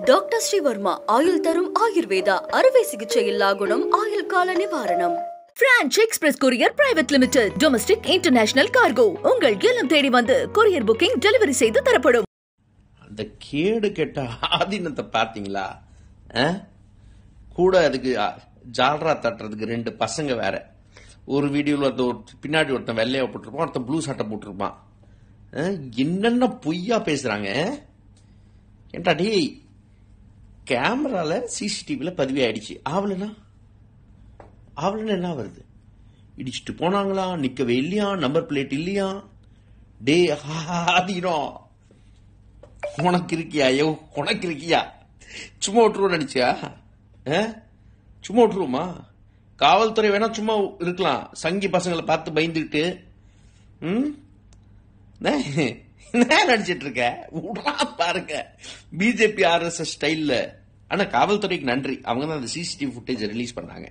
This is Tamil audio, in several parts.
டாக்டர் ஸ்ரீவர்மா ஆயுள் தரும் ஆயுர்வேதா அறுவை சிகிச்சையில்லா குணம் ஆயுள் கால நிவாரணம். Branch express courier private limited domestic international cargo உங்கள் இல்லம் தேடி வந்து கொரியர் புக்கிங் டெலிவரி செய்து தரப்படும். அந்த கேடு கெட்ட ஆதீனத்தை பார்த்தீங்களா? கூட அதுக்கு ஜால்ரா தட்டுறதுக்கு ரெண்டு பசங்க வேற. ஒரு வீடியோவில் பின்னாடி ஒருத்தன் வெள்ளையா போட்டிருப்பான், ஒருத்தன் ப்ளூ சட்டை போட்டிருப்பான். என்னென்ன பொய்யா பேசுறாங்க. ஏன்டா டேய், கேமரால சிசிடிவில பதிவே ஆயிடுச்சு. ஆவலனா என்ன வருது? இடிச்சுட்டு போனாங்களா, நிக்கவே இல்லையா, நம்பர் பிளேட் இல்லையா? டே ஆதீனம், உனக்கு இருக்கியா? உனக்கு இருக்கியா? சும்மா விட்டுருவோம் நினைச்சியா? சும்மா விட்டுருவோமா? காவல்துறை வேணா சும்மா இருக்கலாம், சங்கி பசங்களை பார்த்து பயந்துக்கிட்டு. நடிச்சிட்டு இருக்க பாருங்க, பிஜேபி RSS ஸ்டைல்ல. ஆனா காவல்துறைக்கு நன்றி, அவங்க தான் அந்த சிசிடிவி ஃபுட்டேஜ் ரிலீஸ் பண்ணாங்க.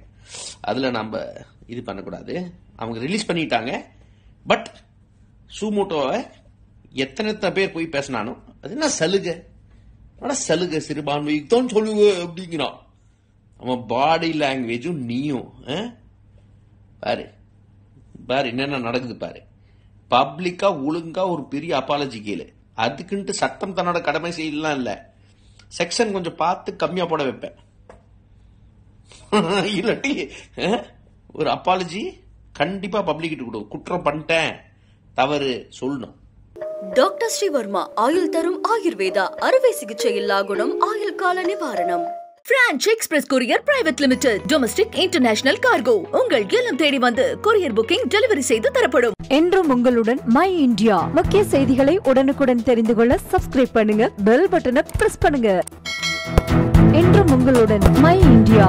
அதுல நம்ம இது பண்ணக்கூடாது, அவங்க ரிலீஸ் பண்ணிட்டாங்க. பட் சூமோட்டோவை எத்தனை பேர் போய் பேசினானோ அது என்ன சலுகை, சலுகை சிறுபான்மைக்கு தான் சொல்லுவ அப்படிங்கிறான். அவன் பாடி லாங்குவேஜும் நீயும் பாரு பாரு என்னென்ன நடக்குது பாரு. பப்ளிக்கா ஒழுங்கா ஒரு பெரிய அப்பாலஜி கேளு. அதுக்குன்ட்டு சட்டம் தன்னோட கடமை செய்யலாம் இல்ல, செக்ஷன் கொஞ்சம் பார்த்து கம்மியா போட வைப்பேன். இல்லாட்டி ஒரு அப்பாலஜி கண்டிப்பா பப்ளிக் கிட்ட கொடு. குற்றம் பண்ணிட்டேன், தவறு சொல்லணும். டாக்டர் ஸ்ரீவர்மா ஆயுள் தரும் ஆயுர்வேதா அறுவை சிகிச்சையில்லா குணம் ஆயுள் கால நிவாரணம். Branch express courier private limited domestic international cargo உங்கள் இல்லம் தேடி வந்து கொரியர் புக்கிங் டெலிவரி செய்து தரப்படும். என்றும் உங்களுடன் மை இந்தியா. முக்கிய செய்திகளை உடனுக்குடன் தெரிந்து கொள்ள சப்ஸ்கிரைப் பண்ணுங்க, பெல் பட்டனை பிரஸ் பண்ணுங்க. என்றும் உங்களுடன் மை இந்தியா.